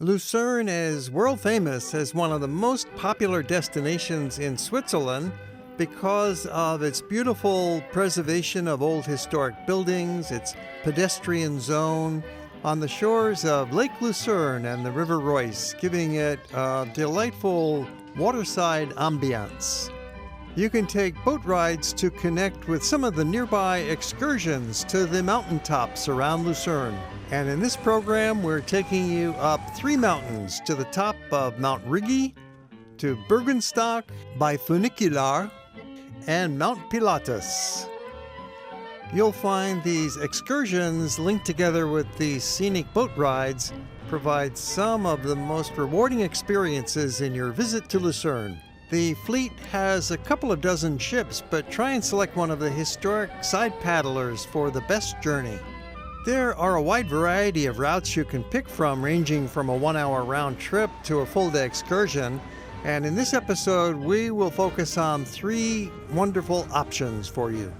Lucerne is world famous as one of the most popular destinations in Switzerland because of its beautiful preservation of old historic buildings, its pedestrian zone on the shores of Lake Lucerne and the River Reuss, giving it a delightful waterside ambiance. You can take boat rides to connect with some of the nearby excursions to the mountaintops around Lucerne. And in this program, we're taking you up 3 mountains to the top of Mount Rigi, to Bürgenstock by funicular, and Mount Pilatus. You'll find these excursions linked together with these scenic boat rides provide some of the most rewarding experiences in your visit to Lucerne. The fleet has a couple of dozen ships, but try and select one of the historic side paddlers for the best journey. There are a wide variety of routes you can pick from, ranging from a 1-hour round trip to a full-day excursion. And in this episode, we will focus on 3 wonderful options for you.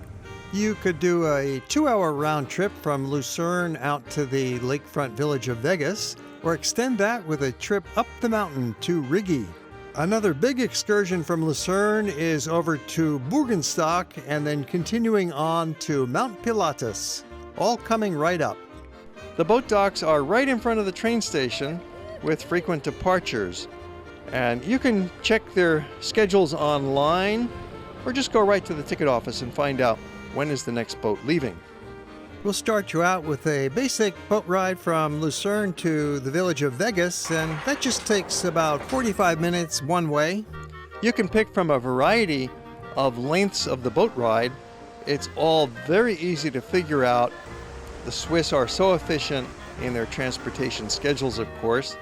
You could do a 2-hour round trip from Lucerne out to the lakefront village of Weggis, or extend that with a trip up the mountain to Rigi. Another big excursion from Lucerne is over to Bürgenstock and then continuing on to Mount Pilatus, all coming right up. The boat docks are right in front of the train station with frequent departures. And you can check their schedules online or just go right to the ticket office and find out when is the next boat leaving. We'll start you out with a basic boat ride from Lucerne to the village of Weggis, and that just takes about 45 minutes one way. You can pick from a variety of lengths of the boat ride. It's all very easy to figure out. The Swiss are so efficient in their transportation schedules, of course.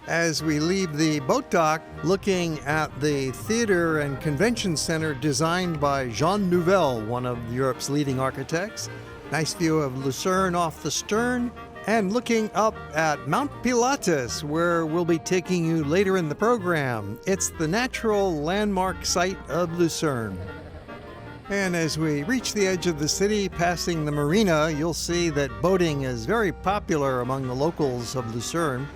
As we leave the boat dock, looking at the theater and convention center designed by Jean Nouvel, one of Europe's leading architects. Nice view of Lucerne off the stern, and looking up at Mount Pilatus, where we'll be taking you later in the program. It's the natural landmark site of Lucerne. And as we reach the edge of the city, passing the marina, you'll see that boating is very popular among the locals of Lucerne.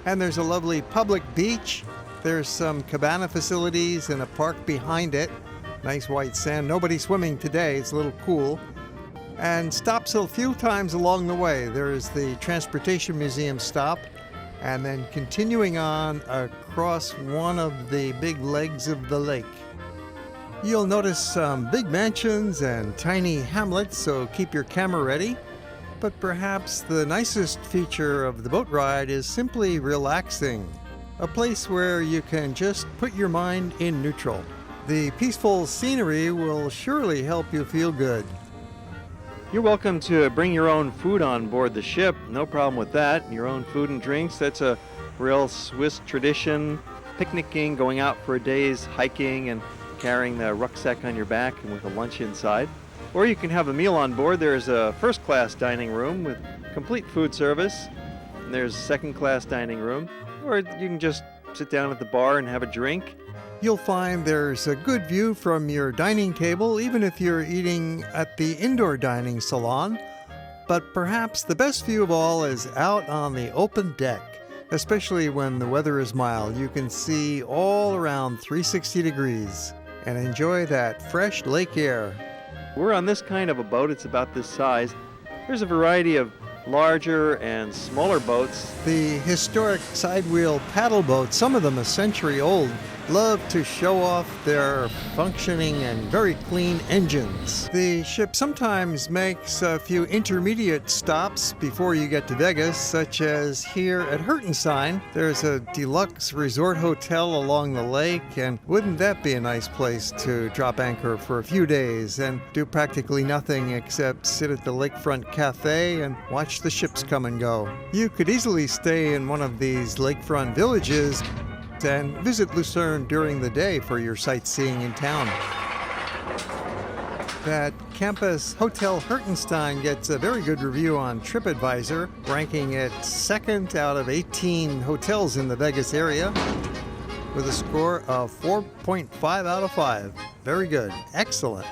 And there's a lovely public beach. There's some cabana facilities and a park behind it. Nice white sand. Nobody swimming today. It's a little cool. And stops a few times along the way. There is the Transportation Museum stop, and then continuing on across one of the big legs of the lake. You'll notice some big mansions and tiny hamlets, so keep your camera ready. But perhaps the nicest feature of the boat ride is simply relaxing, a place where you can just put your mind in neutral. The peaceful scenery will surely help you feel good. You're welcome to bring your own food on board the ship, no problem with that. Your own food and drinks, that's a real Swiss tradition. Picnicking, going out for a day's hiking and carrying the rucksack on your back and with a lunch inside. Or you can have a meal on board. There's a first-class dining room with complete food service. And there's a second-class dining room. Or you can just sit down at the bar and have a drink. You'll find there's a good view from your dining table, even if you're eating at the indoor dining salon. But perhaps the best view of all is out on the open deck. Especially when the weather is mild, you can see all around 360 degrees and enjoy that fresh lake air. We're on this kind of a boat. It's about this size. There's a variety of larger and smaller boats. The historic sidewheel paddle boats, some of them a century old, love to show off their functioning and very clean engines. The ship sometimes makes a few intermediate stops before you get to Weggis, such as here at Hertenstein. There's a deluxe resort hotel along the lake, and wouldn't that be a nice place to drop anchor for a few days and do practically nothing except sit at the lakefront cafe and watch the ships come and go. You could easily stay in one of these lakefront villages and visit Lucerne during the day for your sightseeing in town. That campus Hotel Hertenstein gets a very good review on TripAdvisor, ranking it 2nd out of 18 hotels in the Weggis area with a score of 4.5 out of 5. Very good. Excellent.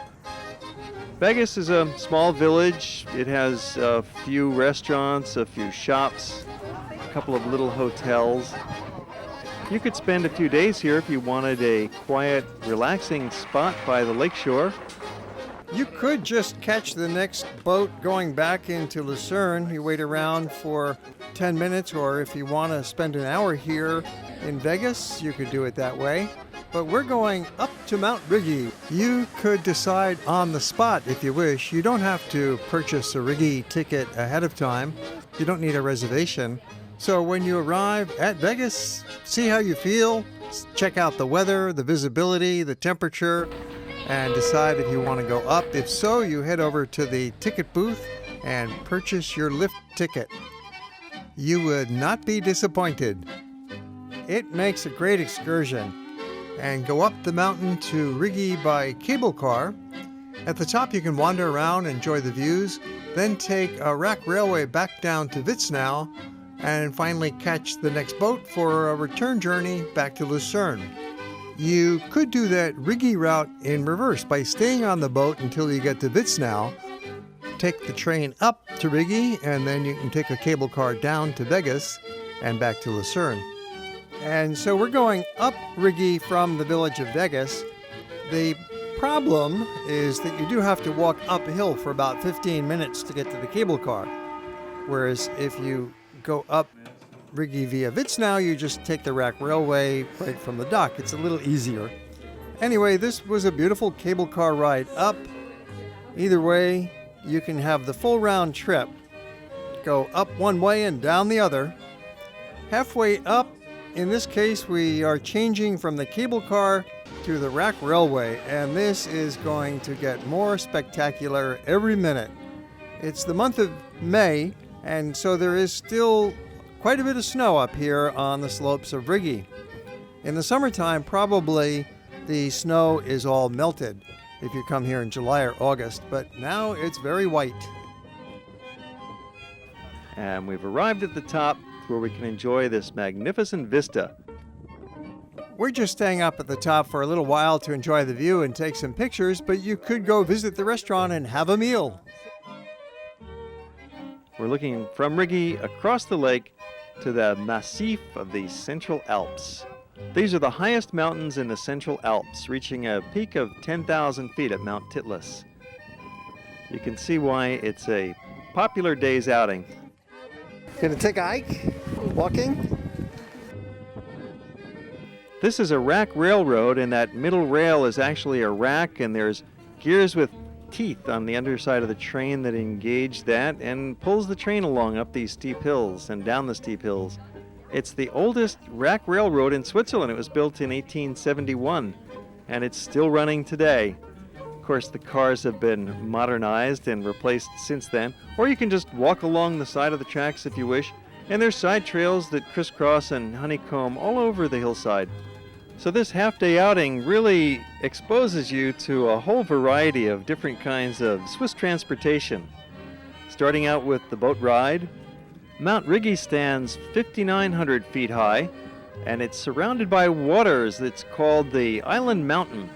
Weggis is a small village. It has a few restaurants, a few shops, couple of little hotels. You could spend a few days here if you wanted a quiet, relaxing spot by the lakeshore. You could just catch the next boat going back into Lucerne. You wait around for 10 minutes, or if you want to spend an hour here in Weggis, you could do it that way. But we're going up to Mount Rigi. You could decide on the spot if you wish. You don't have to purchase a Rigi ticket ahead of time. You don't need a reservation. So when you arrive at Weggis, see how you feel, check out the weather, the visibility, the temperature, and decide if you want to go up. If so, you head over to the ticket booth and purchase your lift ticket. You would not be disappointed. It makes a great excursion. And go up the mountain to Rigi by cable car. At the top you can wander around, enjoy the views, then take a rack railway back down to Witznau, and finally catch the next boat for a return journey back to Lucerne. You could do that Rigi route in reverse by staying on the boat until you get to Witznau, take the train up to Rigi, and then you can take a cable car down to Weggis and back to Lucerne. And so we're going up Rigi from the village of Weggis. The problem is that you do have to walk uphill for about 15 minutes to get to the cable car. Whereas if you go up Rigi via Witznau, you just take the rack railway right from the dock. It's a little easier. Anyway, this was a beautiful cable car ride up. Either way, you can have the full round trip. Go up one way and down the other. Halfway up, in this case, we are changing from the cable car to the rack railway, and this is going to get more spectacular every minute. It's the month of May, and so there is still quite a bit of snow up here on the slopes of Rigi. In the summertime, probably the snow is all melted if you come here in July or August, but now it's very white. And we've arrived at the top where we can enjoy this magnificent vista. We're just staying up at the top for a little while to enjoy the view and take some pictures, but you could go visit the restaurant and have a meal. We're looking from Rigi across the lake to the Massif of the Central Alps. These are the highest mountains in the Central Alps, reaching a peak of 10,000 feet at Mount Titlis. You can see why it's a popular day's outing. Gonna take a hike? Walking? This is a rack railroad, and that middle rail is actually a rack, and there's gears with teeth on the underside of the train that engage that and pulls the train along up these steep hills and down the steep hills. It's the oldest rack railroad in Switzerland. It was built in 1871, and it's still running today. Of course, the cars have been modernized and replaced since then, or you can just walk along the side of the tracks if you wish, and there's side trails that crisscross and honeycomb all over the hillside. So this half-day outing really exposes you to a whole variety of different kinds of Swiss transportation. Starting out with the boat ride, Mount Rigi stands 5,900 feet high, and it's surrounded by waters that's called the Island Mountain,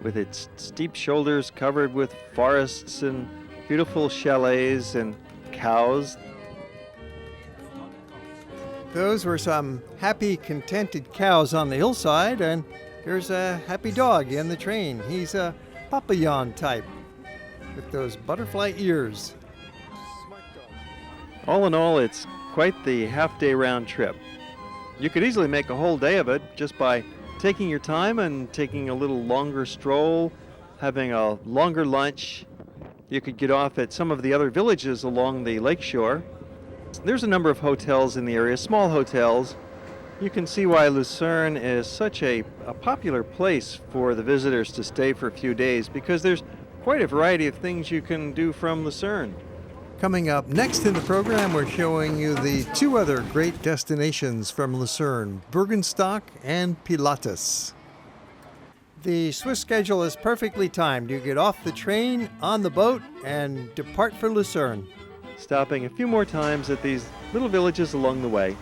with its steep shoulders covered with forests and beautiful chalets and cows. Those were some happy, contented cows on the hillside, and there's a happy dog in the train. He's a Papillon type with those butterfly ears. All in all, it's quite the half-day round trip. You could easily make a whole day of it just by taking your time and taking a little longer stroll, having a longer lunch. You could get off at some of the other villages along the lakeshore. There's a number of hotels in the area, small hotels. You can see why Lucerne is such a popular place for the visitors to stay for a few days, because there's quite a variety of things you can do from Lucerne. Coming up next in the program, we're showing you the two other great destinations from Lucerne, Bürgenstock and Pilatus. The Swiss schedule is perfectly timed. You get off the train, on the boat, and depart for Lucerne, stopping a few more times at these little villages along the way.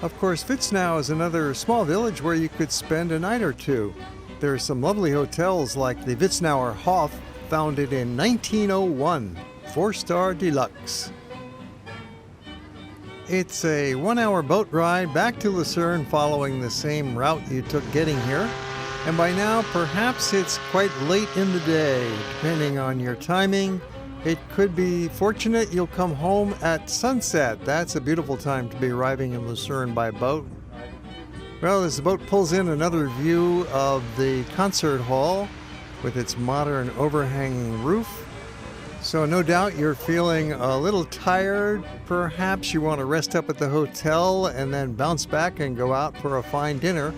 Of course, Witznau is another small village where you could spend a night or two. There are some lovely hotels like the Witznauer Hof, founded in 1901. 4-star deluxe. It's a 1-hour boat ride back to Lucerne following the same route you took getting here. And by now, perhaps it's quite late in the day. Depending on your timing, it could be fortunate you'll come home at sunset. That's a beautiful time to be arriving in Lucerne by boat. Well, as the boat pulls in, another view of the concert hall with its modern overhanging roof. So no doubt you're feeling a little tired. Perhaps you want to rest up at the hotel and then bounce back and go out for a fine dinner.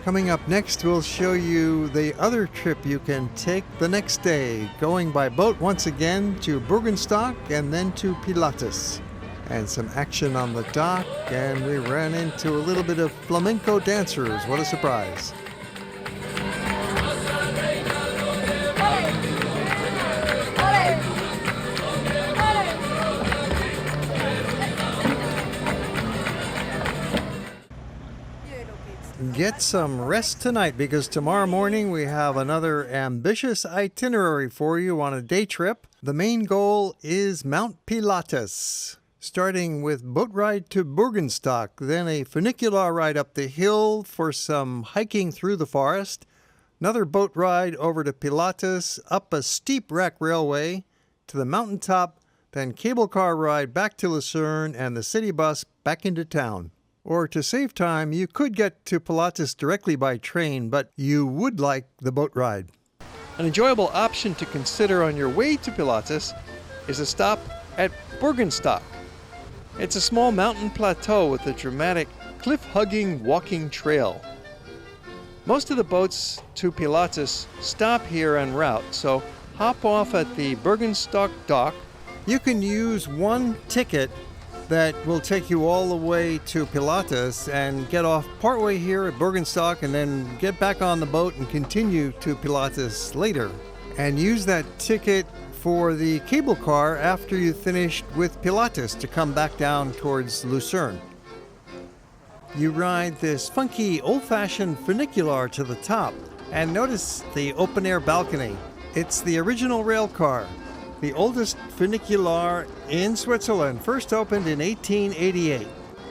Coming up next, we'll show you the other trip you can take the next day, going by boat once again to Bürgenstock and then to Pilatus. And some action on the dock, and we ran into a little bit of flamenco dancers. What a surprise. Get some rest tonight because tomorrow morning we have another ambitious itinerary for you on a day trip. The main goal is Mount Pilatus, starting with boat ride to Bürgenstock, then a funicular ride up the hill for some hiking through the forest, another boat ride over to Pilatus, up a steep rack railway to the mountaintop, then cable car ride back to Lucerne and the city bus back into town. Or to save time, you could get to Pilatus directly by train, but you would like the boat ride. An enjoyable option to consider on your way to Pilatus is a stop at Bürgenstock. It's a small mountain plateau with a dramatic cliff-hugging walking trail. Most of the boats to Pilatus stop here en route, so hop off at the Bergenstock dock. You can use one ticket that will take you all the way to Pilatus and get off partway here at Bürgenstock and then get back on the boat and continue to Pilatus later. And use that ticket for the cable car after you finished with Pilatus to come back down towards Lucerne. You ride this funky old-fashioned funicular to the top and notice the open-air balcony. It's the original rail car. The oldest funicular in Switzerland, first opened in 1888,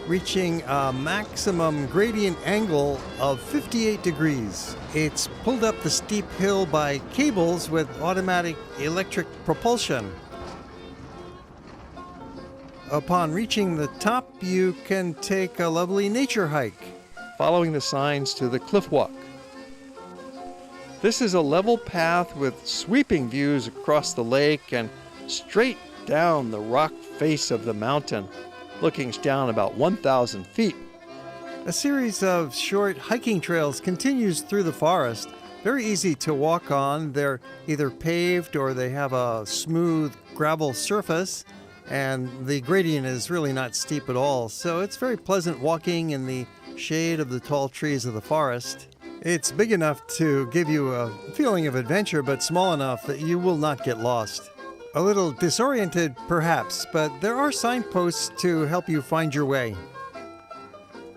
reaching a maximum gradient angle of 58 degrees. It's pulled up the steep hill by cables with automatic electric propulsion. Upon reaching the top, you can take a lovely nature hike, following the signs to the cliff walk. This is a level path with sweeping views across the lake and straight down the rock face of the mountain, looking down about 1,000 feet. A series of short hiking trails continues through the forest, very easy to walk on. They're either paved or they have a smooth gravel surface, and the gradient is really not steep at all, so it's very pleasant walking in the shade of the tall trees of the forest. It's big enough to give you a feeling of adventure, but small enough that you will not get lost. A little disoriented, perhaps, but there are signposts to help you find your way.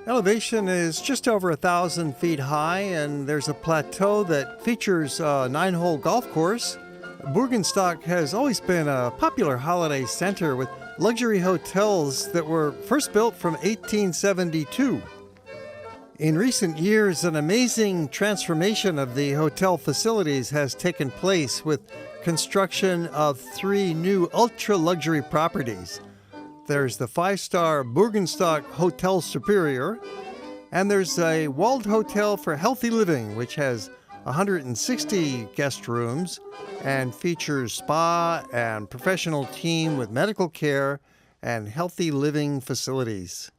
Elevation is just over 1,000 feet high, and there's a plateau that features a 9-hole golf course. Bürgenstock has always been a popular holiday center with luxury hotels that were first built from 1872. In recent years, an amazing transformation of the hotel facilities has taken place with construction of 3 new ultra-luxury properties. There's the 5-star Bürgenstock Hotel Superior, and there's a walled hotel for healthy living, which has 160 guest rooms and features spa and professional team with medical care and healthy living facilities.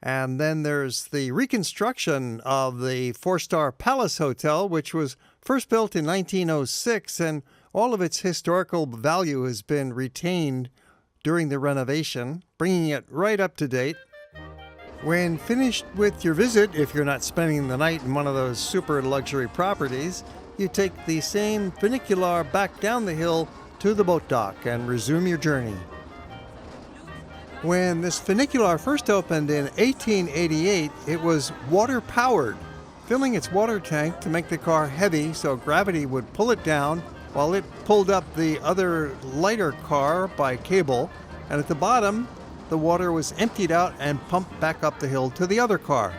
And then there's the reconstruction of the 4-star Palace Hotel, which was first built in 1906, and all of its historical value has been retained during the renovation, bringing it right up to date. When finished with your visit, if you're not spending the night in one of those super luxury properties, you take the same funicular back down the hill to the boat dock and resume your journey. When this funicular first opened in 1888, it was water-powered, filling its water tank to make the car heavy so gravity would pull it down while it pulled up the other lighter car by cable. And at the bottom, the water was emptied out and pumped back up the hill to the other car.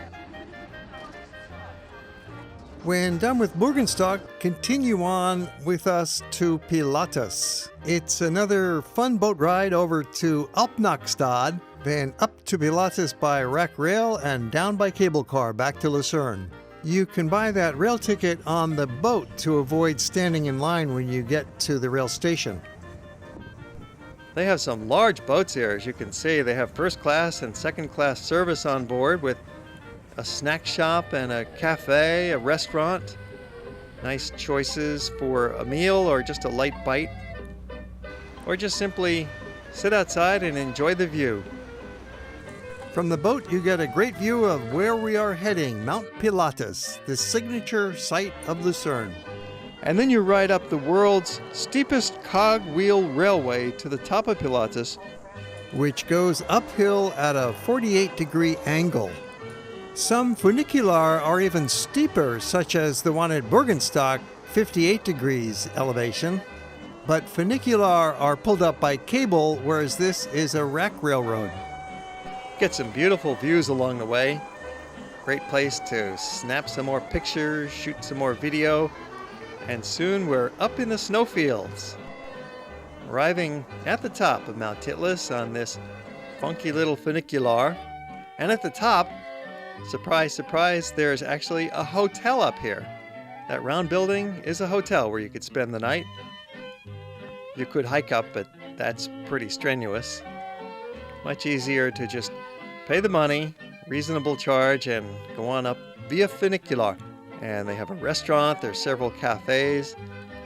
When done with Bürgenstock, continue on with us to Pilatus. It's another fun boat ride over to Alpnachstad, then up to Pilatus by rack rail and down by cable car back to Lucerne. You can buy that rail ticket on the boat to avoid standing in line when you get to the rail station. They have some large boats here, as you can see. They have first class and second class service on board with a snack shop and a cafe, a restaurant. Nice choices for a meal or just a light bite. Or just simply sit outside and enjoy the view. From the boat, you get a great view of where we are heading, Mount Pilatus, the signature site of Lucerne. And then you ride up the world's steepest cogwheel railway to the top of Pilatus, which goes uphill at a 48-degree angle. Some funicular are even steeper, such as the one at Bürgenstock, 58 degrees elevation. But funicular are pulled up by cable, whereas this is a rack railroad. Get some beautiful views along the way. Great place to snap some more pictures, shoot some more video, and soon we're up in the snowfields. Arriving at the top of Mount Titlis on this funky little funicular, and at the top, surprise, surprise, there's actually a hotel up here. That round building is a hotel where you could spend the night. You could hike up, but that's pretty strenuous. Much easier to just pay the money, reasonable charge, and go on up via funicular. And they have a restaurant, there's several cafes,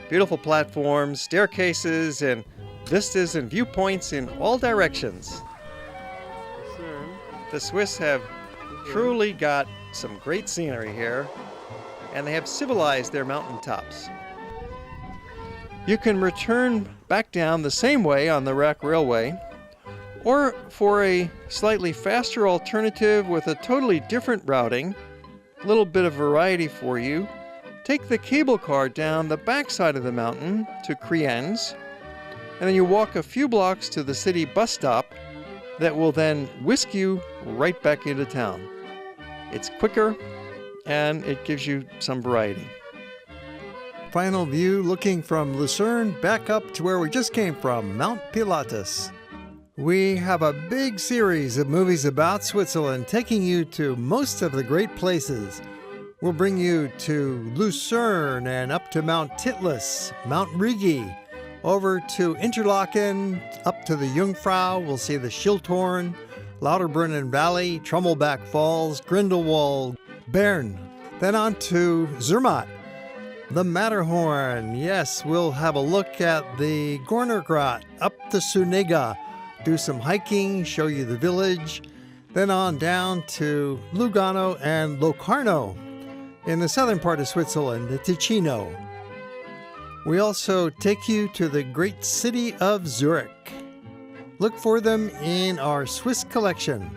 beautiful platforms, staircases, and vistas and viewpoints in all directions. The Swiss have truly got some great scenery here, and they have civilized their mountaintops. You can return back down the same way on the rack railway, or for a slightly faster alternative with a totally different routing, a little bit of variety for you, take the cable car down the backside of the mountain to Criens, and then you walk a few blocks to the city bus stop that will then whisk you right back into town. It's quicker, and it gives you some variety. Final view looking from Lucerne back up to where we just came from, Mount Pilatus. We have a big series of movies about Switzerland taking you to most of the great places. We'll bring you to Lucerne and up to Mount Titlis, Mount Rigi, over to Interlaken, up to the Jungfrau. We'll see the Schilthorn, Lauterbrunnen Valley, Trommelbach Falls, Grindelwald, Bern. Then on to Zermatt, the Matterhorn. Yes, we'll have a look at the Gornergrat, up the Sunega, do some hiking, show you the village. Then on down to Lugano and Locarno in the southern part of Switzerland, the Ticino. We also take you to the great city of Zurich. Look for them in our Swiss collection.